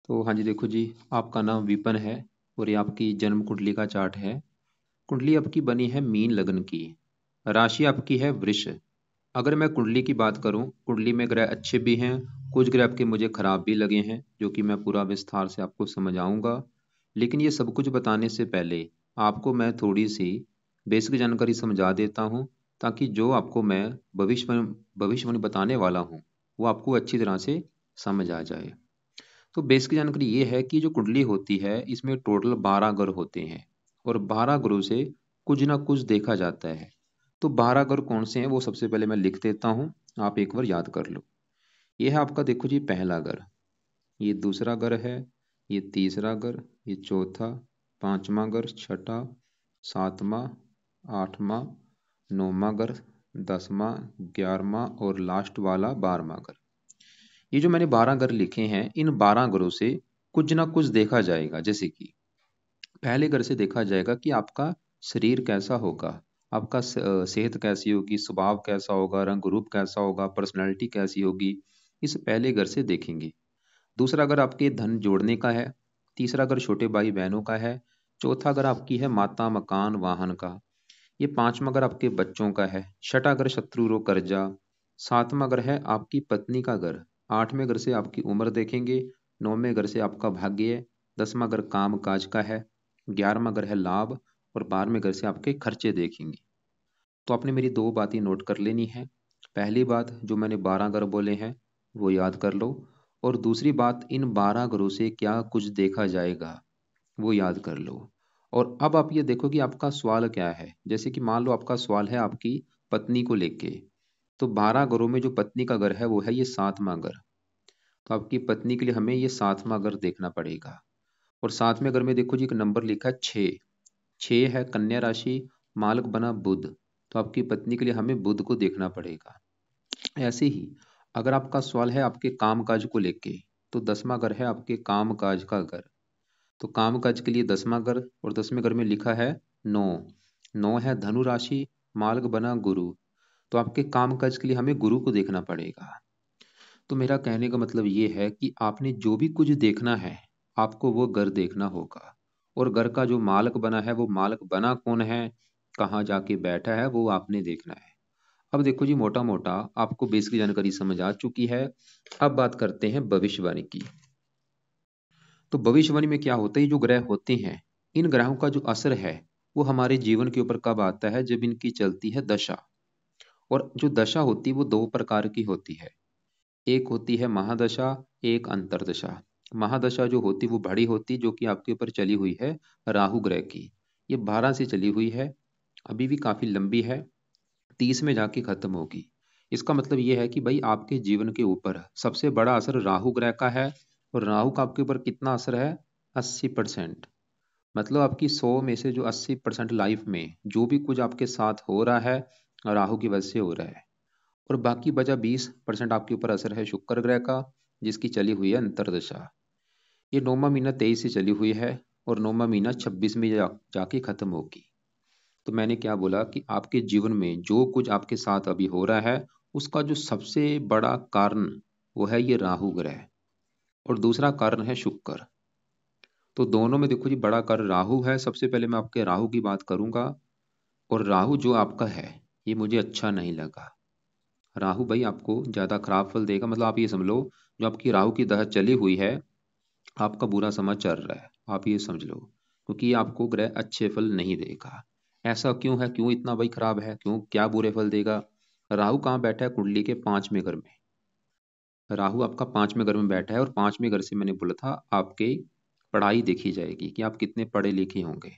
तो हाँ जी, देखो जी, आपका नाम विपिन है और ये आपकी जन्म कुंडली का चार्ट है। कुंडली आपकी बनी है मीन लगन की। राशि आपकी है वृष। अगर मैं कुंडली की बात करूं, कुंडली में ग्रह अच्छे भी हैं, कुछ ग्रह आपके मुझे खराब भी लगे हैं, जो कि मैं पूरा विस्तार से आपको समझाऊंगा। लेकिन ये सब कुछ बताने से पहले आपको मैं थोड़ी सी बेसिक जानकारी समझा देता हूं, ताकि जो आपको मैं भविष्यवाणी बताने वाला हूं, वो आपको अच्छी तरह से समझ आ जाए। तो बेसिक जानकारी ये है कि जो कुंडली होती है, इसमें टोटल 12 ग्रह होते हैं और 12 ग्रहों से कुछ ना कुछ देखा जाता है। तो 12 ग्रह कौन से हैं वो सबसे पहले मैं लिख देता हूँ, आप एक बार याद कर लो। ये है आपका, देखो जी, पहला ग्रह, ये दूसरा ग्रह है, ये तीसरा ग्रह, ये चौथा, पांचवा ग्रह, छठा, सातवां, आठवां, नौवां ग्रह, 10वां, 11वां और लास्ट वाला 12वां ग्रह। ये जो मैंने 12 ग्रह लिखे हैं, इन 12 ग्रहों से कुछ ना कुछ देखा जाएगा। जैसे कि पहले ग्रह से देखा जाएगा कि आपका शरीर कैसा होगा, आपका सेहत कैसी होगी, स्वभाव कैसा होगा, रंग रूप कैसा होगा, पर्सनैलिटी कैसी होगी। इस पहले घर से देखेंगे। दूसरा घर आपके धन जोड़ने का है। तीसरा घर छोटे भाई बहनों का है। चौथा घर आपकी है माता, मकान, वाहन का। ये पांचवा घर आपके बच्चों का है। छठा घर शत्रु रो कर्जा। सातवां घर है आपकी पत्नी का घर। आठवें घर से आपकी उम्र देखेंगे। नौवें घर से आपका भाग्य। 10वां घर काम काज का है। 11वां घर है लाभ। और 12वें घर से आपके खर्चे देखेंगे। तो आपने मेरी दो बातें नोट कर लेनी है। पहली बात, जो मैंने 12 ग्रह बोले हैं वो याद कर लो। और दूसरी बात, इन 12 ग्रहों से क्या कुछ देखा जाएगा वो याद कर लो। और अब आप ये देखो कि आपका सवाल क्या है। जैसे कि मान लो आपका सवाल है आपकी पत्नी को लेके। तो 12 घरों में जो पत्नी का घर है वो है ये सातवां घर। तो आपकी पत्नी के लिए हमें ये सातवां घर देखना पड़ेगा। और सातवें घर में देखो जी, एक नंबर लिखा है 6। 6 है कन्या राशि, मालक बना बुध। तो आपकी पत्नी के लिए हमें बुध को देखना पड़ेगा। ऐसे ही अगर आपका सवाल है आपके काम काज को लेके, तो 10वां घर है आपके काम काज का घर। तो काम काज के लिए 10वां घर, और 10वें घर में लिखा है 9। 9 है धनु राशि, मालक बना गुरु। तो आपके काम काज के लिए हमें गुरु को देखना पड़ेगा। तो मेरा कहने का मतलब ये है कि आपने जो भी कुछ देखना है, आपको वो घर देखना होगा। और घर का जो मालक बना है, वो मालक बना कौन है, कहाँ जाके बैठा है, वो आपने देखना है। अब देखो जी, मोटा मोटा आपको बेसिक जानकारी समझ आ चुकी है। अब बात करते हैं भविष्यवाणी की। तो भविष्यवाणी में क्या होता है, ये जो ग्रह होते हैं, इन ग्रहों का जो असर है वो हमारे जीवन के ऊपर कब आता है, जब इनकी चलती है दशा। और जो दशा होती है वो दो प्रकार की होती है। एक होती है महादशा, एक अंतरदशा। महादशा जो होती वो बड़ी होती, जो कि आपके ऊपर चली हुई है राहु ग्रह की। ये 12 से चली हुई है, अभी भी काफी लंबी है, 30 में जाके खत्म होगी। इसका मतलब ये है कि भाई आपके जीवन के ऊपर सबसे बड़ा असर राहु ग्रह का है। और राहु का आपके ऊपर कितना असर है, 80%। मतलब आपकी 100 में से जो 80% लाइफ में जो भी कुछ आपके साथ हो रहा है, राहु की वजह से हो रहा है। और बाकी बचा 20% आपके ऊपर असर है शुक्र ग्रह का, जिसकी चली हुई है अंतरदशा। ये 9वां महीना 23 से चली हुई है, और 9वां महीना 26 में जाके खत्म होगी। तो मैंने क्या बोला कि आपके जीवन में जो कुछ आपके साथ अभी हो रहा है, उसका जो सबसे बड़ा कारण वो है ये राहु ग्रह, और दूसरा कारण है शुक्र। तो दोनों में देखो जी, बड़ा कारण राहु है। सबसे पहले मैं आपके राहु की बात करूंगा। और राहु जो आपका है, ये मुझे अच्छा नहीं लगा। राहु भाई आपको ज्यादा खराब फल देगा। मतलब आप ये समझ लो, जो आपकी राहु की दशा चली हुई है, आपका बुरा समय चल रहा है, आप ये समझ लो। क्योंकि ये आपको ग्रह अच्छे फल नहीं देगा। ऐसा क्यों है, क्यों इतना भाई खराब है, क्यों, क्या बुरे फल देगा। राहु कहाँ बैठा है, कुंडली के 5वें घर में। राहु आपका 5वें घर में बैठा है, और 5वें घर से मैंने बोला था आपके पढ़ाई देखी जाएगी कि आप कितने पढ़े लिखे होंगे।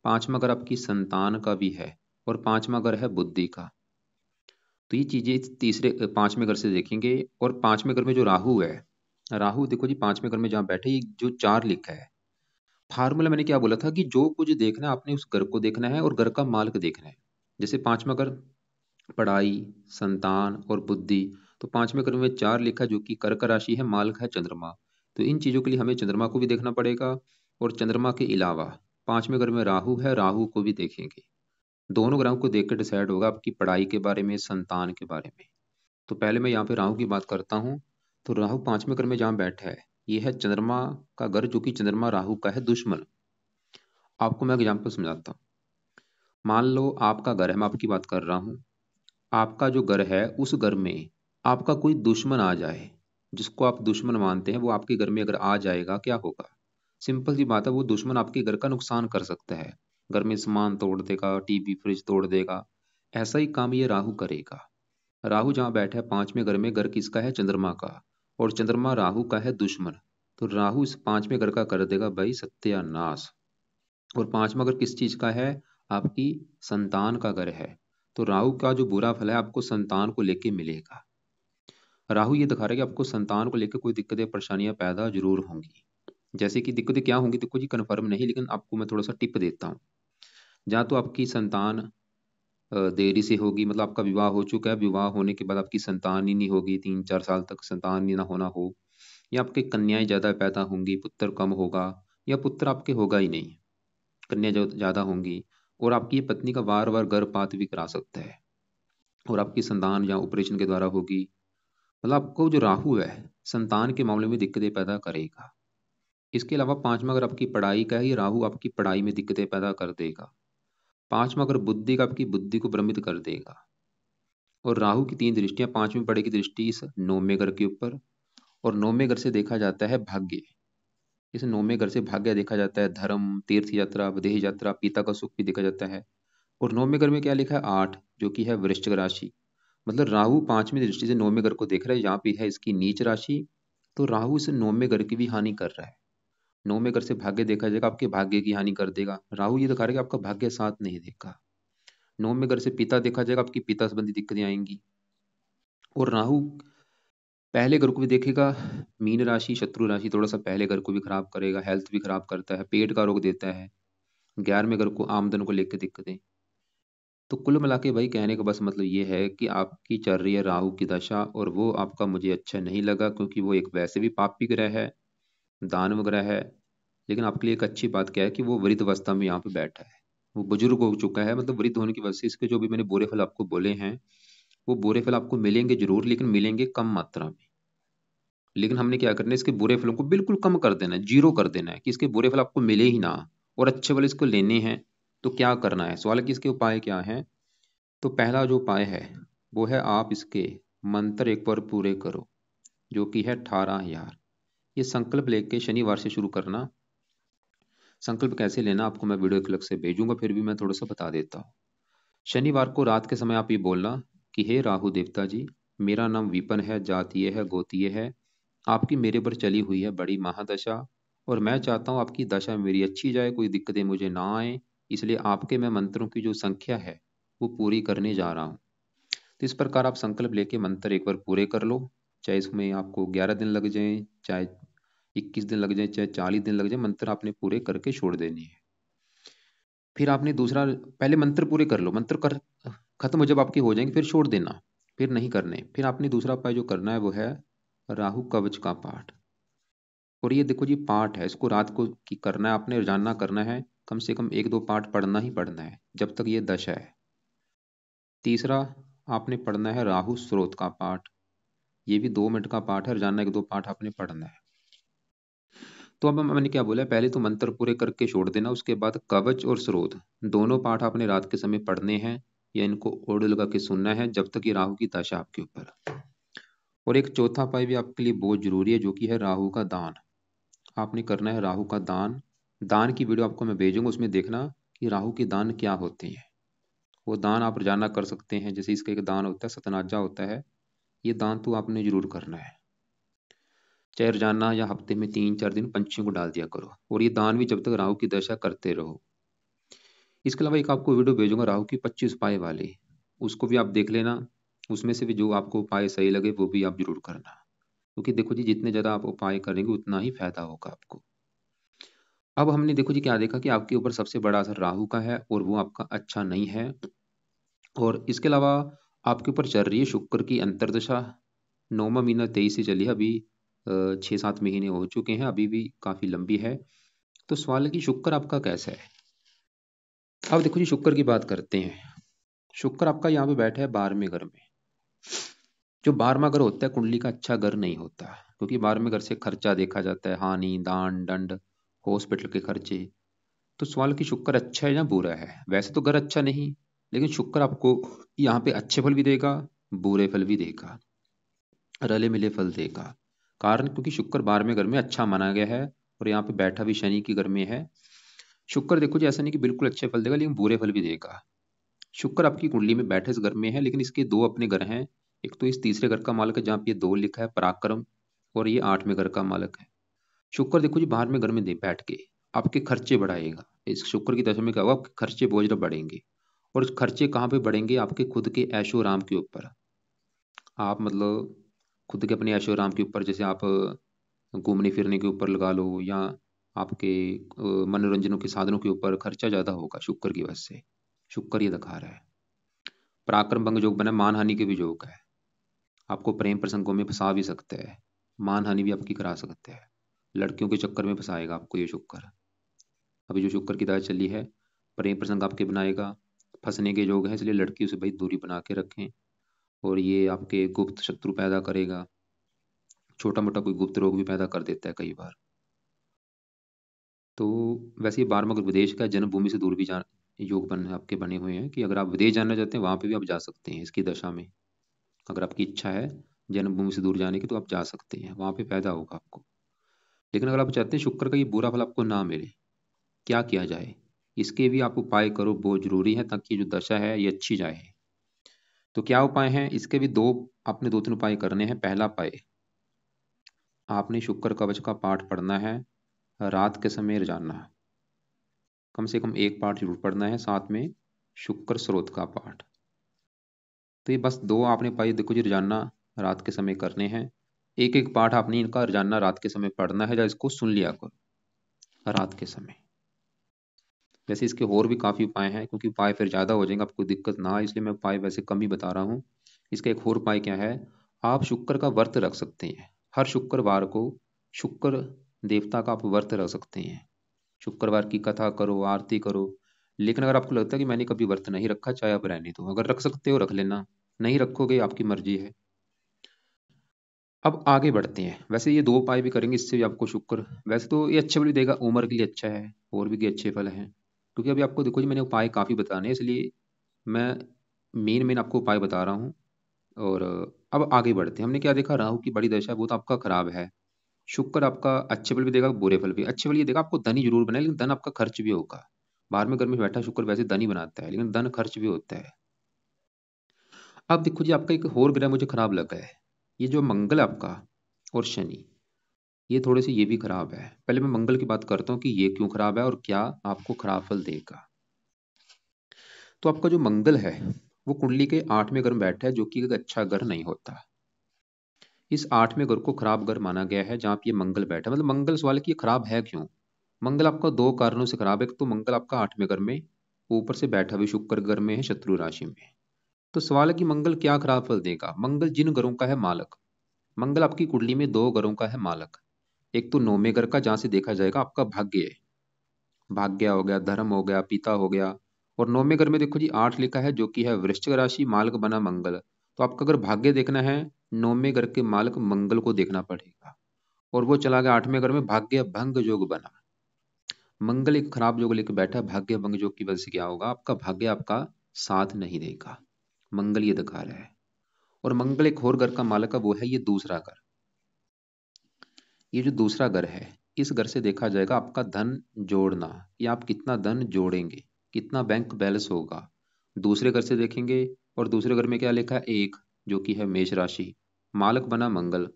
5वां घर आपकी संतान का भी है, और 5वां घर है बुद्धि का। तो ये चीजें तीसरे 5वें घर से देखेंगे। और 5वें घर में जो राहु है, राहु देखो जी 5वें घर में जहाँ बैठे, ये जो 4 लिखा है, फार्मूला मैंने क्या बोला था कि जो कुछ देखना है आपने उस घर को देखना है और घर का मालिक देखना है। जैसे 5वां घर पढ़ाई, संतान और बुद्धि। तो 5वें घर में 4 लिखा, जो कि कर्क राशि है, मालिक है चंद्रमा। तो इन चीजों के लिए हमें चंद्रमा को भी देखना पड़ेगा। और चंद्रमा के अलावा 5वें घर में राहु है, राहु को भी देखेंगे। दोनों ग्रहों को देख कर डिसाइड होगा आपकी पढ़ाई के बारे में, संतान के बारे में। तो पहले मैं यहाँ पे राहु की बात करता हूँ। तो राहु 5वें घर में जहाँ बैठा है, ये है चंद्रमा का घर, जो कि चंद्रमा राहु का है दुश्मन। आपको मैं एग्जाम्पल समझाता हूँ। मान लो आपका घर है, मैं आपकी बात कर रहा हूँ। आपका जो घर है, उस घर में आपका कोई दुश्मन आ जाए, जिसको आप दुश्मन मानते हैं, वो आपके घर में अगर आ जाएगा, क्या होगा? सिंपल सी बात है, वो दुश्मन आपके घर का नुकसान कर सकता है। घर में सामान तोड़ देगा, टीवी फ्रिज तोड़ देगा। ऐसा ही काम ये राहु करेगा। राहु जहाँ बैठा है पांचवें घर में, घर किसका है? चंद्रमा का। और चंद्रमा राहु का है दुश्मन। तो राहु इस पांचवें घर का कर देगा भाई सत्यानाश। और पांचवा घर किस चीज का है? आपकी संतान का घर है। तो राहु का जो बुरा फल है आपको संतान को लेके मिलेगा। राहु ये दिखा रहा है कि आपको संतान को लेकर कोई दिक्कतें परेशानियां पैदा जरूर होंगी। जैसे कि दिक्कतें क्या होंगी, देखो जी कन्फर्म नहीं, लेकिन आपको मैं थोड़ा सा टिप देता हूँ। जहाँ तो आपकी संतान देरी से होगी, मतलब आपका विवाह हो चुका है, विवाह होने के बाद आपकी संतान ही नहीं होगी, 3-4 साल तक संतान ही ना होना हो, या आपके कन्याएं ज्यादा पैदा होंगी, पुत्र कम होगा, या पुत्र आपके होगा ही नहीं, कन्या जो ज्यादा होंगी, और आपकी ये पत्नी का बार बार गर्भपात भी करा सकता है, और आपकी संतान या ऑपरेशन के द्वारा होगी। मतलब आपको जो राहु है संतान के मामले में दिक्कतें पैदा करेगा। इसके अलावा पांचवा अगर आपकी पढ़ाई का है, ये राहु आपकी पढ़ाई में दिक्कतें पैदा कर देगा। पांचवा अगर बुद्धि का, आपकी बुद्धि को भ्रमित कर देगा। और राहु की 3 दृष्टियां, पांचवी पड़ेगी दृष्टि इस नौवें घर के ऊपर, और नौवें घर से देखा जाता है भाग्य। इस नौवें घर से भाग्य देखा जाता है, धर्म, तीर्थ यात्रा, विदेह यात्रा, पिता का सुख भी देखा जाता है। और नौवें घर में क्या लिखा है? 8, जो कि है वृश्चिक राशि। मतलब राहु पांचवी दृष्टि से नौवें घर को देख रहा है, यहाँ पे है इसकी नीच राशि। तो राहु इस नौवें घर की भी हानि कर रहा है। नौवें घर से भाग्य देखा जाएगा, आपके भाग्य की हानि कर देगा। राहु ये दिखा रहा है कि आपका भाग्य साथ नहीं देगा। नौवें घर से पिता देखा जाएगा, आपकी पिता संबंधी दिक्कतें आएंगी। और राहु पहले घर को भी देखेगा, मीन राशि, शत्रु राशि, थोड़ा सा पहले घर को भी खराब करेगा, हेल्थ भी खराब करता है, पेट का रोग देता है। 11वें घर को, आमदन को लेकर दिक्कतें। तो कुल मिला के भाई कहने का बस मतलब ये है कि आपकी चल रही है राहु की दशा, और वो आपका मुझे अच्छा नहीं लगा, क्योंकि वो एक वैसे भी पापी ग्रह है, दानव ग्रह है। लेकिन आपके लिए एक अच्छी बात क्या है कि वो वृद्ध अवस्था में यहाँ पे बैठा है, वो बुजुर्ग हो चुका है, मतलब वृद्ध होने की वजह से इसके जो भी मैंने बुरे फल आपको बोले हैं, वो बुरे फल आपको मिलेंगे जरूर, लेकिन मिलेंगे कम मात्रा में। लेकिन हमने क्या करना है, इसके बुरे फलों को बिल्कुल कम कर देना है, जीरो कर देना है, कि इसके बुरे फल आपको मिले ही ना, और अच्छे फल इसको लेने हैं। तो क्या करना है, सवाल है कि इसके उपाय क्या है। तो पहला जो उपाय है वो है, आप इसके मंत्र एक बार पूरे करो, जो कि है 18,000। ये संकल्प लेके शनिवार से शुरू करना। संकल्प कैसे लेना आपको मैं वीडियो क्लिप से भेजूंगा, फिर भी मैं थोड़ा सा बता देता हूँ। शनिवार को रात के समय आप ये बोलना कि हे राहु देवता जी, मेरा नाम विपन है, जातीय है, गोतीय है, आपकी मेरे पर चली हुई है बड़ी महादशा, और मैं चाहता हूँ आपकी दशा मेरी अच्छी जाए, कोई दिक्कतें मुझे ना आए। इसलिए आपके मैं मंत्रों की जो संख्या है वो पूरी करने जा रहा हूँ। तो इस प्रकार आप संकल्प लेके मंत्र एक बार पूरे कर लो। चाहे इसमें आपको 11 दिन लग जाए, चाहे 21 दिन लग जाए, चाहे 40 दिन लग जाए, मंत्र आपने पूरे करके छोड़ देनी है। फिर आपने दूसरा, पहले मंत्र पूरे कर लो, मंत्र कर खत्म हो जब आपके हो जाएंगे फिर छोड़ देना, फिर नहीं करने। फिर आपने दूसरा उपाय जो करना है वो है राहु कवच का पाठ। और ये देखो जी पाठ है, इसको रात को की करना है आपने, रोजाना करना है, कम से कम 1-2 पाठ पढ़ना ही पढ़ना है जब तक ये दशा है। तीसरा, आपने पढ़ना है राहु स्रोत का पाठ। ये भी 2 मिनट का पाठ है, रोजाना 1-2 पाठ आपने पढ़ना है। तो अब मैंने क्या बोला, पहले तो मंत्र पूरे करके छोड़ देना, उसके बाद कवच और स्रोत दोनों पाठ आपने रात के समय पढ़ने हैं, या इनको ऑडियो लगा के सुनना है जब तक ये राहु की दशा आपके ऊपर। और एक चौथा उपाय भी आपके लिए बहुत जरूरी है, जो कि है राहु का दान। आपने करना है राहु का दान। दान की वीडियो आपको मैं भेजूंगा, उसमें देखना कि राहु के दान क्या होते हैं। वो दान आप रोजाना कर सकते हैं, जैसे इसका एक दान होता है सतनाजा होता है, ये दान तो आपने जरूर करना है। चाहे रोजाना या हफ्ते में 3-4 दिन पंछियों को डाल दिया करो, और ये दान भी जब तक राहु की दशा करते रहो। इसके अलावा एक आपको वीडियो भेजूंगा राहु की 25 उपाय वाली, उसको भी आप देख लेना। उसमें से भी जो आपको उपाय सही लगे वो भी आप जरूर करना, क्योंकि देखो जी जितने ज्यादा आप उपाय करेंगे उतना ही फायदा होगा आपको। अब हमने देखो जी क्या देखा कि आपके ऊपर सबसे बड़ा असर राहु का है, और वो आपका अच्छा नहीं है। और इसके अलावा आपके ऊपर चल रही है शुक्र की अंतर्दशा। 9वां महीना 23 से चली है, अभी 6-7 महीने हो चुके हैं, अभी भी काफी लंबी है। तो सवाल है कि शुक्र आपका कैसा है। अब देखो जी शुक्र की बात करते हैं। शुक्र आपका यहाँ पे बैठा है 12वें घर में। जो 12वां घर होता है कुंडली का अच्छा घर नहीं होता। क्योंकि 12वें घर से खर्चा देखा जाता है, हानि, दान, दंड, हॉस्पिटल के खर्चे। तो सवाल कि शुक्र अच्छा है या बुरा है। वैसे तो घर अच्छा नहीं, लेकिन शुक्र आपको यहाँ पे अच्छे फल भी देगा, बुरे फल भी देगा, रले मिले फल देगा। कारण क्योंकि शुक्र 12वें घर में अच्छा माना गया है, और यहाँ पे बैठा भी शनि की घर में है। शुक्र देखो जी ऐसा नहीं कि बिल्कुल अच्छे फल देगा, लेकिन बुरे फल भी देगा। शुक्र आपकी कुंडली में बैठे इस घर में है, लेकिन इसके दो अपने घर हैं। एक तो इस तीसरे घर का मालिक है जहाँ पे ये 2 लिखा है पराक्रम, और ये 8वें घर का मालिक है। शुक्र देखो जी 12वें घर में दे बैठ के आपके खर्चे बढ़ाएगा। इस शुक्र की दशा में क्या होगा, आपके खर्चे बोझ बढ़ेंगे। और उस खर्चे कहाँ पे बढ़ेंगे, आपके खुद के ऐशो आराम के ऊपर। आप मतलब खुद के अपने ऐशो आराम के ऊपर, जैसे आप घूमने फिरने के ऊपर लगा लो, या आपके मनोरंजनों के साधनों के ऊपर खर्चा ज़्यादा होगा शुक्र की वजह से। शुक्र ये दिखा रहा है। पराक्रम भंग योग बना, मानहानि के भी योग है। आपको प्रेम प्रसंगों में फंसा भी सकता है, मानहानि भी आपकी करा सकता है। लड़कियों के चक्कर में फंसाएगा आपको ये शुक्र। अभी जो शुक्र की दशा चली है, प्रेम प्रसंग आपके बनाएगा, फंसने के योग है, इसलिए लड़कियों से भाई दूरी बना के रखें। और ये आपके गुप्त शत्रु पैदा करेगा, छोटा मोटा कोई गुप्त रोग भी पैदा कर देता है कई बार। तो वैसे ये 12वां विदेश का जन्मभूमि से दूर भी जा योग बन आपके बने हुए हैं, कि अगर आप विदेश जाना चाहते हैं वहाँ पे भी आप जा सकते हैं इसकी दशा में। अगर आपकी इच्छा है जन्मभूमि से दूर जाने की तो आप जा सकते हैं, वहाँ पे फायदा होगा आपको। लेकिन अगर आप चाहते हैं शुक्र का ये बुरा फल आपको ना मिले, क्या किया जाए, इसके भी आप उपाय करो, बहुत जरूरी है, ताकि जो दशा है ये अच्छी जाए। तो क्या उपाय हैं इसके भी? दो आपने 2-3 उपाय करने हैं। पहला उपाय, आपने शुक्र कवच का पाठ पढ़ना है रात के समय रोजाना। कम से कम एक पाठ जरूर पढ़ना है, साथ में शुक्र स्रोत का पाठ। तो ये बस 2 आपने उपाय देखो जी रोजाना रात के समय करने हैं। एक एक पाठ आपने इनका रोजाना रात के समय पढ़ना है, या इसको सुन लिया करो रात के समय। वैसे इसके और भी काफ़ी उपाय हैं, क्योंकि उपाय फिर ज़्यादा हो जाएंगे, आपको दिक्कत ना आए, इसलिए मैं उपाय वैसे कम ही बता रहा हूँ। इसका एक और उपाय क्या है, आप शुक्र का व्रत रख सकते हैं। हर शुक्रवार को शुक्र देवता का आप व्रत रख सकते हैं। शुक्रवार की कथा करो, आरती करो। लेकिन अगर आपको लगता है कि मैंने कभी व्रत नहीं रखा, चाहे आप रहने दो। अगर रख सकते हो रख लेना, नहीं रखोगे आपकी मर्जी है। अब आगे बढ़ते हैं। वैसे ये 2 उपाय भी करेंगे, इससे भी आपको शुक्र, वैसे तो ये अच्छे फल भी देगा, उम्र के लिए अच्छा है, और भी अच्छे फल हैं। क्योंकि अभी आपको देखो जी मैंने उपाय काफ़ी बताने हैं, इसलिए मैं मेन मेन आपको उपाय बता रहा हूँ। और अब आगे बढ़ते हैं। हमने क्या देखा, राहु की बड़ी दशा वो तो आपका खराब है। शुक्र आपका अच्छे फल भी देगा, बुरे फल भी। अच्छे फल ये देगा, आपको धनी जरूर बने, लेकिन धन आपका खर्च भी होगा। 12वें घर में बैठा शुक्र वैसे धन ही बनाता है, लेकिन धन खर्च भी होता है। अब देखो जी आपका एक और ग्रह मुझे खराब लगा है, ये जो मंगल है आपका और शनि, ये थोड़े से ये भी खराब है। पहले मैं मंगल की बात करता हूँ कि ये क्यों खराब है और क्या आपको खराब फल देगा। तो आपका जो मंगल है वो कुंडली के 8वें घर में बैठा है, जो कि एक अच्छा घर नहीं होता। इस 8वें घर को खराब घर माना गया है जहाँ पे ये मंगल बैठा है। मतलब मंगल, सवाल है कि ये खराब है क्यों। मंगल आपका 2 कारणों से खराब है। एक तो मंगल आपका 8वें घर में ऊपर से बैठा हुआ शुक्र घर में है, शत्रु राशि में। तो सवाल है कि मंगल क्या खराब फल देगा। मंगल जिन घरों का है मालक, मंगल आपकी कुंडली में 2 घरों का है मालक। एक तो 9वें घर का, जहाँ से देखा जाएगा आपका भाग्य है, भाग्य हो गया, धर्म हो गया, पिता हो गया। और 9वें घर में देखो जी 8 लिखा है, जो कि है वृश्चिक राशि, मालक बना मंगल। तो आपका अगर भाग्य देखना है, 9वें घर के मालक मंगल को देखना पड़ेगा। और वो चला गया 8वें घर में, भाग्य भंग योग बना। मंगल एक खराब योग लेकर बैठा है, भाग्य भंग योग की वजह से क्या होगा, आपका भाग्य आपका साथ नहीं देगा। मंगल ये दिखा रहा है। और मंगल एक और घर का मालक है, वो है ये दूसरा घर। ये जो दूसरा घर है, इस घर से देखा जाएगा आपका धन जोड़ना, या आप कितना धन जोड़ेंगे, कितना बैंक बैलेंस होगा। दूसरे घर से देखेंगे, और दूसरे घर में क्या लिखा है, एक, जो कि है मेष राशि, मालक बना मंगल।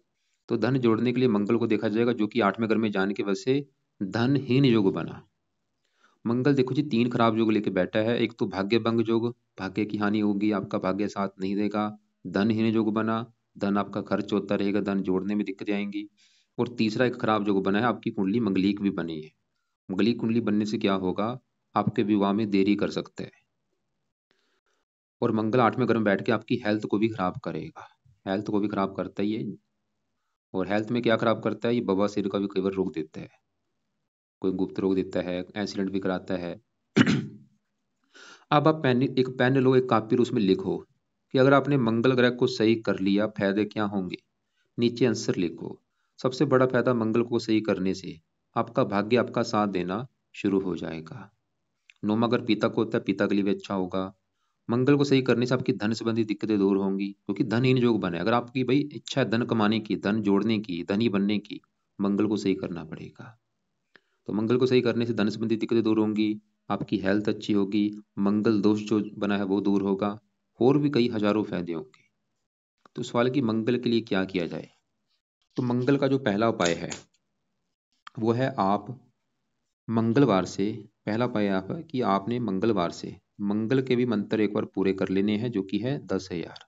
तो धन जोड़ने के लिए मंगल को देखा जाएगा, जो कि 8वें घर में जाने की वजह से धनहीन योग बना। मंगल देखो जी 3 खराब योग लेके बैठा है। एक तो भाग्य भंग योग, भाग्य की हानि होगी, आपका भाग्य साथ नहीं देगा। धनहीन योग बना, धन आपका खर्च होता रहेगा, धन जोड़ने में दिक्कत आएंगी। और तीसरा एक खराब योग बना है, आपकी कुंडली मंगलिक भी बनी है। मंगलिक कुंडली बनने से क्या होगा, आपके विवाह में देरी कर सकते हैं। और मंगल 8वें घर में बैठ के आपकी हेल्थ को भी खराब करेगा, हेल्थ को भी खराब करता ही है। और हेल्थ में क्या खराब करता है, ये बवासीर का भी कई बार रोक देता है, कोई गुप्त रोग देता है, एक्सीडेंट भी कराता है। अब आप पेन, एक पेन लो, एक कापी लो, उसमें लिखो कि अगर आपने मंगल ग्रह को सही कर लिया फायदे क्या होंगे। नीचे आंसर लिखो। सबसे बड़ा फायदा मंगल को सही करने से आपका भाग्य आपका साथ देना शुरू हो जाएगा। नौमा अगर पिता को होता है, पिता के लिए भी अच्छा होगा। मंगल को सही करने से आपकी धन संबंधी दिक्कतें दूर होंगी, क्योंकि धन इन योग बने। अगर आपकी भाई इच्छा है धन कमाने की, धन जोड़ने की, धनी बनने की, मंगल को सही करना पड़ेगा। तो मंगल को सही करने से धन संबंधी दिक्कतें दूर होंगी, आपकी हेल्थ अच्छी होगी, मंगल दोष जो बना है वो दूर होगा, और भी कई हजारों फायदे होंगे। तो सवाल कि मंगल के लिए क्या किया जाए। तो मंगल का जो पहला उपाय है वो है, आप मंगलवार से, पहला उपाय आप कि आपने मंगलवार से मंगल के भी मंत्र एक बार पूरे कर लेने हैं, जो कि है 10,000।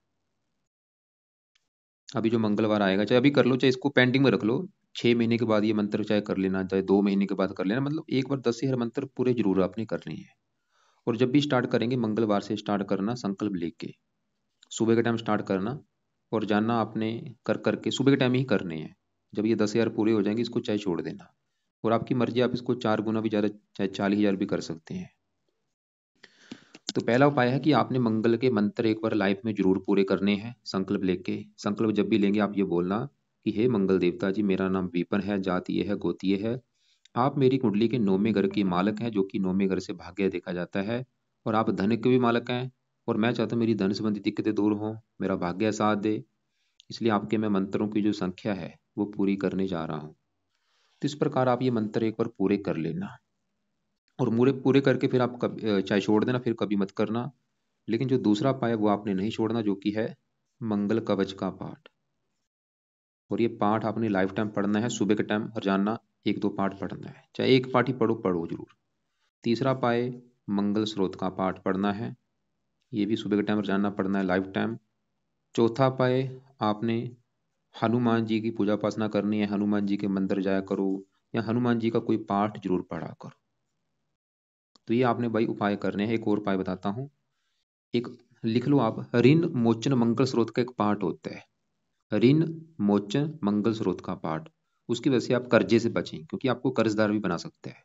अभी जो मंगलवार आएगा, चाहे अभी कर लो, चाहे इसको पेंडिंग में रख लो, 6 महीने के बाद ये मंत्र चाहे कर लेना, चाहे 2 महीने के बाद कर लेना, मतलब एक बार 10,000 मंत्र पूरे जरूर आपने करने हैं। और जब भी स्टार्ट करेंगे, मंगलवार से स्टार्ट करना, संकल्प लेके सुबह के टाइम स्टार्ट करना, और जानना आपने कर करके सुबह के टाइम ही करने हैं। जब ये 10,000 पूरे हो जाएंगे, इसको चाहे छोड़ देना, और आपकी मर्जी, आप इसको 4 गुना भी ज़्यादा, चाहे 40,000 भी कर सकते हैं। तो पहला उपाय है कि आपने मंगल के मंत्र एक बार लाइफ में जरूर पूरे करने हैं, संकल्प लेके। संकल्प जब भी लेंगे, आप ये बोलना कि हे मंगल देवता जी, मेरा नाम विपन है, जाति ये है, गोत्र ये है, आप मेरी कुंडली के 9वें घर के मालक हैं, जो कि 9वें घर से भाग्य देखा जाता है, और आप धन के भी मालक हैं, और मैं चाहता हूँ मेरी धन संबंधी दिक्कतें दूर हों, मेरा भाग्य साथ दे, इसलिए आपके मैं मंत्रों की जो संख्या है वो पूरी करने जा रहा हूँ। तो इस प्रकार आप ये मंत्र एक बार पूरे कर लेना, और पूरे पूरे करके फिर आप चाहे छोड़ देना, फिर कभी मत करना। लेकिन जो दूसरा पाया वो आपने नहीं छोड़ना, जो कि है मंगल कवच का पाठ। और ये पाठ आपने लाइफ टाइम पढ़ना है, सुबह के टाइम, और जानना 1-2 पाठ पढ़ना है, चाहे एक पाठ ही पढ़ो, पढ़ो जरूर। तीसरा पाए, मंगल स्रोत का पाठ पढ़ना है, ये भी सुबह के टाइम जानना पढ़ना है, लाइफ टाइम। चौथा पाए, आपने हनुमान जी की पूजा उपासना करनी है, हनुमान जी के मंदिर जाया करो, या हनुमान जी का कोई पाठ जरूर पढ़ा करो। तो ये आपने भाई उपाय करने हैं। एक और उपाय बताता हूँ, एक लिख लो आप, ऋण मोचन मंगल स्रोत का एक पाठ होता है, ऋण मोचन मंगल स्रोत का पाठ। उसकी वजह से आप कर्जे से बचें, क्योंकि आपको कर्जदार भी बना सकते हैं।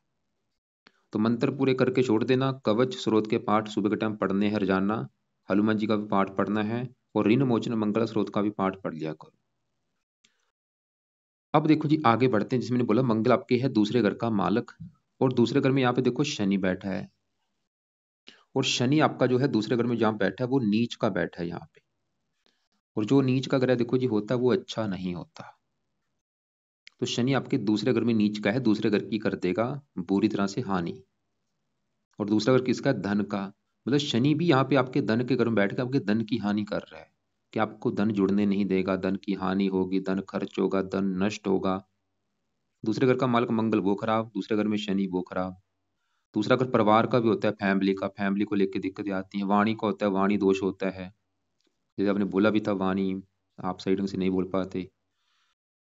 तो मंत्र पूरे करके छोड़ देना, कवच स्रोत के पाठ सुबह के टाइम पढ़ने हैं रोजाना, हनुमान जी का भी पाठ पढ़ना है, और ऋण मोचन मंगल स्रोत का भी पाठ पढ़ लिया करो। अब देखो जी, आगे बढ़ते हैं। जिसमें मैंने बोला मंगल आपके है दूसरे घर का मालक, और दूसरे घर में यहाँ पे देखो शनि बैठा है, और शनि आपका जो है दूसरे घर में जहाँ बैठा है वो नीच का बैठा है यहाँ पे। और जो नीच का ग्रह देखो जी होता है, वो अच्छा नहीं होता। तो शनि आपके दूसरे घर में नीच का है, दूसरे घर की कर देगा बुरी तरह से हानि। और दूसरा घर किसका है? धन का। मतलब शनि भी यहाँ पे आपके धन के घर में बैठ के आपके धन की हानि कर रहा है, कि आपको धन जुड़ने नहीं देगा, धन की हानि होगी, धन खर्च होगा, धन नष्ट होगा। दूसरे घर का मालिक मंगल वो खराब, दूसरे घर में शनि वो खराब। दूसरा घर परिवार का भी होता है, फैमिली का, फैमिली को लेकर दिक्कतें आती हैं। वाणी का होता है, वाणी दोष होता है, जैसे आपने बोला भी था, वाणी आप सही ढंग से नहीं बोल पाते।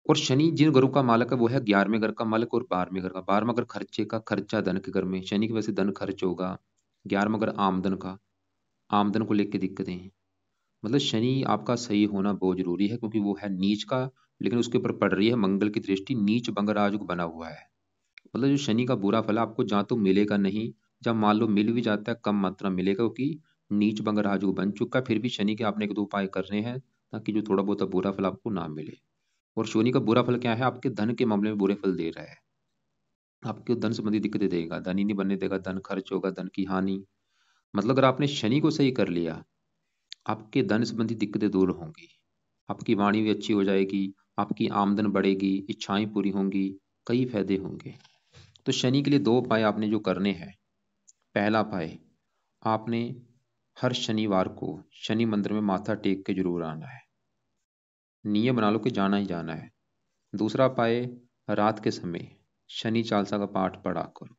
और शनि जिन घरों का मालक है वो है 11वें घर का मालक और 12वें घर का। 12वां घर खर्चे का, खर्चा धन के घर में, शनि की वजह से धन खर्च होगा। 11वां घर आमदन का, आमदन को लेकर दिक्कतें हैं। मतलब शनि आपका सही होना बहुत जरूरी है, क्योंकि वो है नीच का, लेकिन उसके ऊपर पड़ रही है मंगल की दृष्टि, नीच बंग राजयोग बना हुआ है। मतलब जो शनि का बुरा फल आपको जहाँ तो मिलेगा नहीं, जब मान लो मिल भी जाता है कम मात्रा में मिलेगा, क्योंकि नीच बंग राजयोग बन चुका है। फिर भी शनि के आपने 1-2 उपाय करने हैं, ताकि जो थोड़ा बहुत बुरा फल आपको ना मिले। और शनि का बुरा फल क्या है? आपके धन के मामले में बुरे फल दे रहा है, आपके धन संबंधी दिक्कतें देगा, धन ही नहीं बनने देगा, धन खर्च होगा, धन की हानि। मतलब अगर आपने शनि को सही कर लिया, आपके धन संबंधी दिक्कतें दूर होंगी, आपकी वाणी भी अच्छी हो जाएगी, आपकी आमदन बढ़ेगी, इच्छाएं पूरी होंगी, कई फायदे होंगे। तो शनि के लिए 2 उपाय आपने जो करने हैं। पहला उपाय, आपने हर शनिवार को शनि मंदिर में माथा टेक के जरूर आना है, नियम बना लो कि जाना ही जाना है। दूसरा उपाय, रात के समय शनि चालीसा का पाठ पढ़ा करो।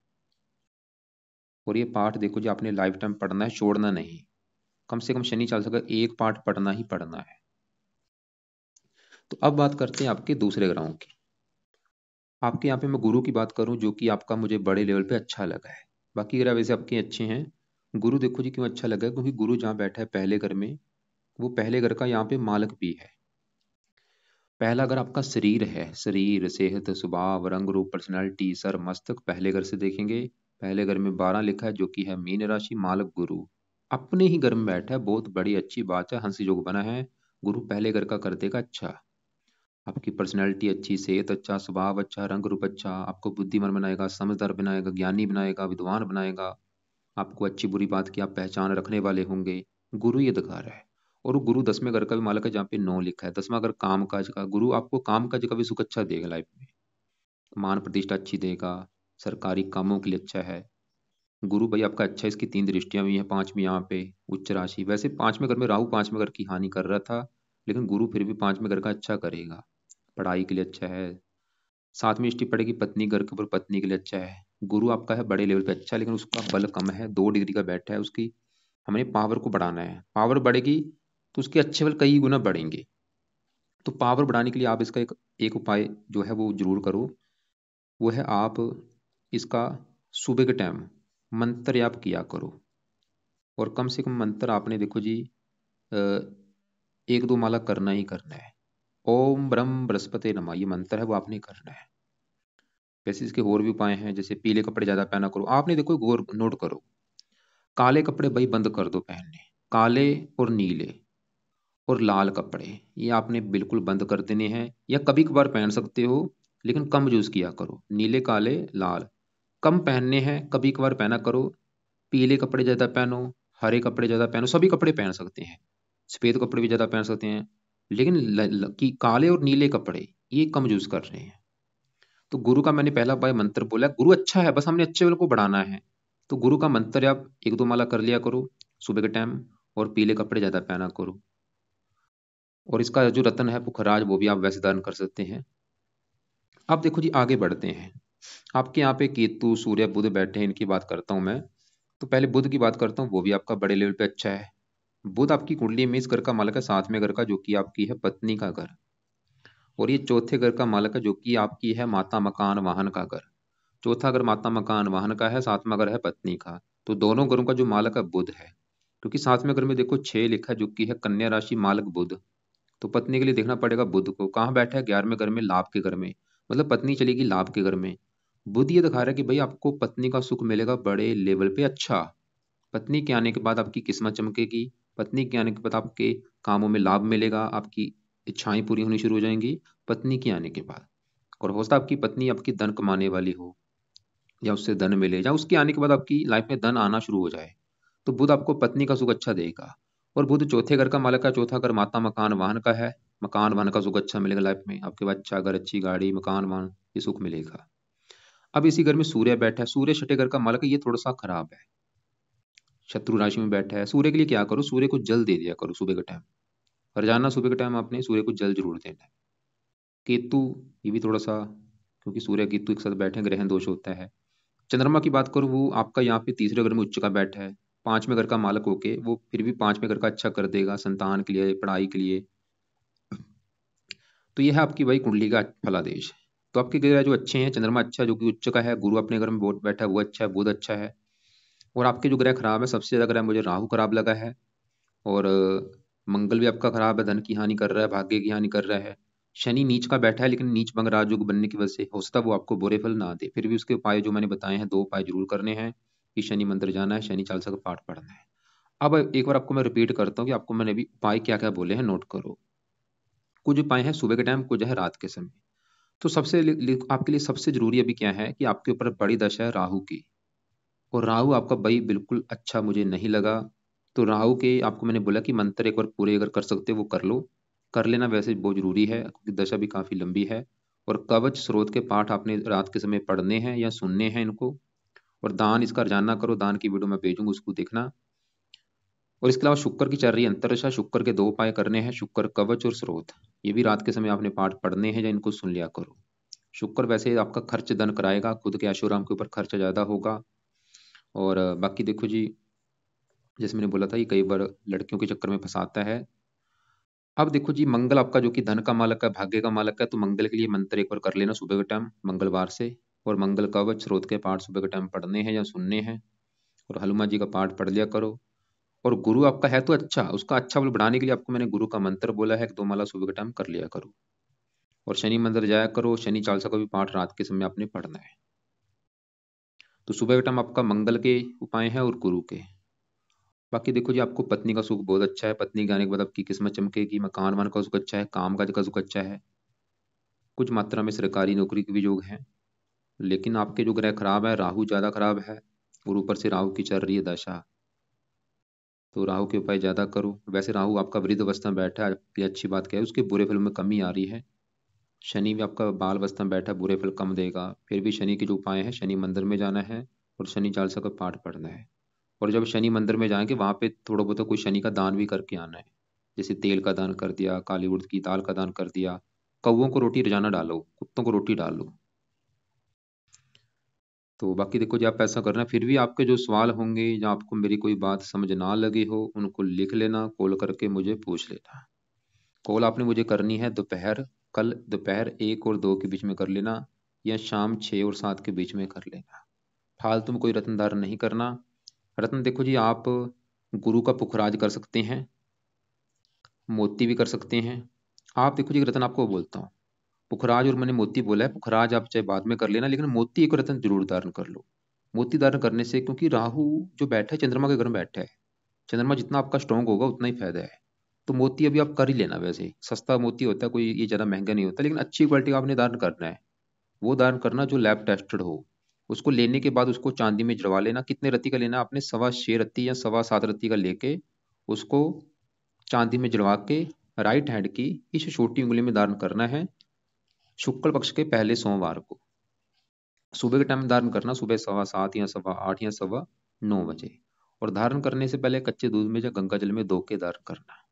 और ये पाठ देखो जी, आपने लाइफ टाइम पढ़ना है, छोड़ना नहीं। कम से कम शनि चालीसा का एक पाठ पढ़ना ही पढ़ना है। तो अब बात करते हैं आपके दूसरे ग्रहों की। आपके यहाँ पे मैं गुरु की बात करूं, जो कि आपका मुझे बड़े लेवल पे अच्छा लगा है। बाकी ग्रह वैसे आपके अच्छे हैं। गुरु देखो जी क्यों अच्छा लगा है, क्योंकि गुरु जहाँ बैठा है पहले घर में, वो पहले घर का यहाँ पे मालक भी है। पहला घर आपका शरीर है, शरीर, सेहत, स्वभाव, रंग रूप, पर्सनैलिटी, सर, मस्तक, पहले घर से देखेंगे। पहले घर में 12 लिखा है, जो कि है मीन राशि, मालक गुरु। अपने ही घर में बैठा है, बहुत बड़ी अच्छी बात है, हंसी योग बना है। गुरु पहले घर का कर देगा अच्छा। आपकी पर्सनैलिटी अच्छी, सेहत अच्छा, स्वभाव अच्छा, रंग रूप अच्छा, आपको बुद्धिमान बनाएगा, समझदार बनाएगा, ज्ञानी बनाएगा, विद्वान बनाएगा। आपको अच्छी बुरी बात की आप पहचान रखने वाले होंगे। गुरु ये दिखा रहा है। और वो गुरु 10वें घर का भी मालक है, जहाँ पे 9 लिखा है। 10वां घर काम काज का, गुरु आपको काम काज का भी सुख अच्छा देगा लाइफ में। मान प्रतिष्ठा अच्छी देगा, सरकारी कामों के लिए अच्छा है। गुरु भाई आपका अच्छा है, इसकी 3 दृष्टियां भी हैं, 5वीं यहाँ पे उच्च राशि। वैसे 5वें घर में राहु 5वें घर की हानि कर रहा था, लेकिन गुरु फिर भी 5वें घर का अच्छा करेगा। पढ़ाई के लिए अच्छा है। 7वीं दृष्टि पड़ेगी पत्नी घर के ऊपर, पत्नी के लिए अच्छा है। गुरु आपका है बड़े लेवल पे अच्छा, लेकिन उसका बल कम है, 2 डिग्री का बैठा है। उसकी हमें पावर को बढ़ाना है। पावर बढ़ेगी तो उसके अच्छे बल कई गुना बढ़ेंगे। तो पावर बढ़ाने के लिए आप इसका एक उपाय जो है वो जरूर करो। वो है आप इसका सुबह के टाइम मंत्र आप किया करो। और कम से कम मंत्र आपने देखो जी, अ, 1-2 माला करना ही करना है। ओम ब्रह्म बृहस्पति नमः ये मंत्र है, वो आपने करना है। वैसे इसके और भी उपाय हैं, जैसे पीले कपड़े ज्यादा पहना करो। आपने देखो गौर नोट करो, काले कपड़े भाई बंद कर दो पहनने। काले और नीले और लाल कपड़े ये आपने बिल्कुल बंद कर देने हैं, या कभी कभार पहन सकते हो, लेकिन कम यूज किया करो। नीले काले लाल कम पहनने हैं, कभी कभार पहना करो। पीले कपड़े ज्यादा पहनो, हरे कपड़े ज्यादा पहनो, सभी कपड़े पहन सकते हैं। सफेद कपड़े भी ज्यादा पहन सकते हैं, लेकिन कि काले और नीले कपड़े ये कम यूज कर रहे हैं। तो गुरु का मैंने पहला बाय मंत्र बोला, गुरु अच्छा है, बस हमने अच्छे वाले को बढ़ाना है। तो गुरु का मंत्र आप 1-2 माला कर लिया करो सुबह के टाइम, और पीले कपड़े ज्यादा पहना करो। और इसका जो रत्न है पुखराज, वो भी आप वैसे दान कर सकते हैं। अब देखो जी आगे बढ़ते हैं। आपके यहाँ पे केतु सूर्य बुध बैठे हैं, इनकी बात करता हूं मैं। तो पहले बुध की बात करता हूँ, वो भी आपका बड़े लेवल पे अच्छा है। बुध आपकी कुंडली में इस घर का मालक है, 7वें घर का, जो कि आपकी है पत्नी का घर। और ये चौथे घर का मालक है, जो कि आपकी है माता मकान वाहन का घर। चौथा घर माता मकान वाहन का है, 7वां घर है पत्नी का। तो दोनों घरों का जो मालक है बुध है। क्योंकि 7वें घर में देखो 6 लिखा है, जो कि है कन्या राशि मालक बुध। तो पत्नी के लिए देखना पड़ेगा बुध को कहाँ बैठा है, 11वें घर में, लाभ के घर में। मतलब पत्नी चलेगी लाभ के घर में। बुध ये दिखा रहा है कि भाई आपको पत्नी का सुख मिलेगा बड़े लेवल पे अच्छा। पत्नी के आने के बाद आपकी किस्मत चमकेगी। पत्नी के आने के बाद आपके कामों में लाभ मिलेगा, आपकी इच्छाएं पूरी होनी शुरू हो जाएंगी पत्नी के आने के बाद। और हो सकता है आपकी पत्नी आपकी धन कमाने वाली हो, या उससे धन मिले, या उसके आने के बाद आपकी लाइफ में धन आना शुरू हो जाए। तो बुध आपको पत्नी का सुख अच्छा देगा। और बुध चौथे घर का मालक है, चौथा घर माता मकान वाहन का है। मकान वाहन का सुख अच्छा मिलेगा लाइफ में, आपके पास अच्छा घर, अच्छी गाड़ी, मकान वाहन, ये सुख मिलेगा। अब इसी घर में सूर्य बैठा है, सूर्य छठे घर का मालक है, ये थोड़ा सा खराब है, शत्रु राशि में बैठा है। सूर्य के लिए क्या करो, सूर्य को जल दे दिया करो सुबह के टाइम। रोजाना सुबह के टाइम आपने सूर्य को जल जरूर देना है। केतु ये भी थोड़ा सा, क्योंकि सूर्य केतु एक साथ बैठे हैं, ग्रहण दोष होता है। चंद्रमा की बात करूँ, वो आपका यहाँ पे तीसरे घर में उच्च का बैठा है। 5वें घर का मालक होके वो फिर भी 5वें घर का अच्छा कर देगा, संतान के लिए, पढ़ाई के लिए। तो यह है आपकी वही कुंडली का फलादेश। तो आपके ग्रह जो अच्छे हैं, चंद्रमा अच्छा है जो कि उच्च का है, गुरु अपने घर में बहुत बैठा है वो अच्छा है, बुध अच्छा है। और आपके जो ग्रह खराब है, सबसे ज्यादा ग्रह मुझे राहु खराब लगा है। और मंगल भी आपका खराब है, धन की हानि कर रहा है, भाग्य की हानि कर रहा है। शनि नीच का बैठा है, लेकिन नीच भंग राजयोग बनने की वजह से हो सकता है वो आपको बुरे फल ना दे। फिर भी उसके उपाय जो मैंने बताए हैं, 2 उपाय जरूर करने हैं, कि शनि मंदिर जाना है, शनि चालीसा का पाठ पढ़ना है। अब एक बार आपको मैं रिपीट करता हूँ कि आपको मैंने अभी उपाय क्या क्या बोले हैं, नोट करो। कुछ उपाय हैं सुबह के टाइम, कुछ है रात के समय। तो आपके लिए सबसे जरूरी अभी क्या है, कि आपके ऊपर बड़ी दशा है राहु की। और राहु आपका भाई बिल्कुल अच्छा मुझे नहीं लगा। तो राहु के आपको मैंने बोला कि मंत्र एक बार पूरे अगर कर सकते हो वो कर लो। कर लेना वैसे बहुत जरूरी है, क्योंकि दशा भी काफी लंबी है। और कवच स्रोत के पाठ आपने रात के समय पढ़ने हैं या सुनने हैं इनको। और दान इसका रोजाना करो, दान की वीडियो मैं भेजूंगा, उसको देखना। और इसके अलावा शुक्र की चल रही है अंतरदशा, शुक्र के 2 उपाय करने हैं, शुक्र कवच और स्रोत। ये भी रात के समय आपने पाठ पढ़ने हैं या इनको सुन लिया करो। शुक्र वैसे आपका खर्च धन कराएगा, खुद के ऐशोआराम के ऊपर खर्च ज्यादा होगा। और बाकी देखो जी, जैसे मैंने बोला था कि कई बार लड़कियों के चक्कर में फंसाता है। अब देखो जी, मंगल आपका जो कि धन का मालक है, भाग्य का मालक है, तो मंगल के लिए मंत्र एक बार कर लेना सुबह के टाइम मंगलवार से। और मंगल कवच स्रोत के पाठ सुबह के टाइम पढ़ने हैं या सुनने हैं। और हनुमान जी का पाठ पढ़ लिया करो। और गुरु आपका है तो अच्छा, उसका अच्छा बल बढ़ाने के लिए आपको मैंने गुरु का मंत्र बोला है, 2 माला सुबह के टाइम कर लिया करो। और शनि मंदिर जाया करो, शनि चालीसा का भी पाठ रात के समय आपने पढ़ना है। तो सुबह के टाइम आपका मंगल के उपाय हैं और गुरु के। बाकी देखो जी, आपको पत्नी का सुख बहुत अच्छा है, पत्नी के आने के बाद आपकी किस्मत चमकेगी, मकान वान का सुख अच्छा है, काम काज का सुख अच्छा है। कुछ मात्रा में सरकारी नौकरी के भी योग हैं। लेकिन आपके जो ग्रह खराब है, राहु ज़्यादा खराब है और ऊपर से राहु की चल रही है दशा, तो राहु के उपाय ज़्यादा करो। वैसे राहु आपका वृद्ध अवस्था में बैठा है, आपकी अच्छी बात क्या है, उसके बुरे फल में कमी आ रही है। शनि भी आपका बाल अवस्था में बैठा, बुरे फल कम देगा। फिर भी शनि के जो उपाय हैं, शनि मंदिर में जाना है और शनि चालीसा का पाठ पढ़ना है। और जब शनि मंदिर में जाएंगे वहाँ पे थोड़ा बहुत कोई शनि का दान भी करके आना है। जैसे तेल का दान कर दिया, काली उड़द की दाल का दान कर दिया। कौवों को रोटी रोजाना डालो, कुत्तों को रोटी डालो। तो बाकी देखो, जब आप ऐसा करना, फिर भी आपके जो सवाल होंगे या आपको मेरी कोई बात समझ ना लगी हो, उनको लिख लेना, कॉल करके मुझे पूछ लेना। कॉल आपने मुझे करनी है कल दोपहर 1 और 2 के बीच में कर लेना, या शाम 6 और 7 के बीच में कर लेना। फालतू में कोई रत्न धारण नहीं करना। रत्न देखो जी, आप गुरु का पुखराज कर सकते हैं, मोती भी कर सकते हैं। आप देखो जी, रत्न आपको बोलता हूँ, पुखराज और मैंने मोती बोला है, पुखराज आप चाहे बाद में कर लेना, लेकिन मोती एक रत्न जरूर धारण कर लो। मोती धारण करने से, क्योंकि राहु जो बैठा है चंद्रमा के घर में बैठा है, चंद्रमा जितना आपका स्ट्रांग होगा उतना ही फायदा है। तो मोती अभी आप कर ही लेना। वैसे सस्ता मोती होता है, कोई ये ज़्यादा महंगा नहीं होता, लेकिन अच्छी क्वालिटी का आपने धारण करना है। वो धारण करना जो लैब टेस्टेड हो। उसको लेने के बाद उसको चांदी में जड़वा लेना। कितने रत्ती का लेना, आपने 6.25 रत्ती या 7.25 रत्ती का लेके उसको चांदी में जड़वा के राइट हैंड की इस छोटी उंगली में धारण करना है, शुक्ल पक्ष के पहले सोमवार को। सुबह के टाइम धारण करना, सुबह 7:15 या 8:15 या 9:15 बजे। और धारण करने से पहले कच्चे दूध में या गंगा जल में धो के धारण करना।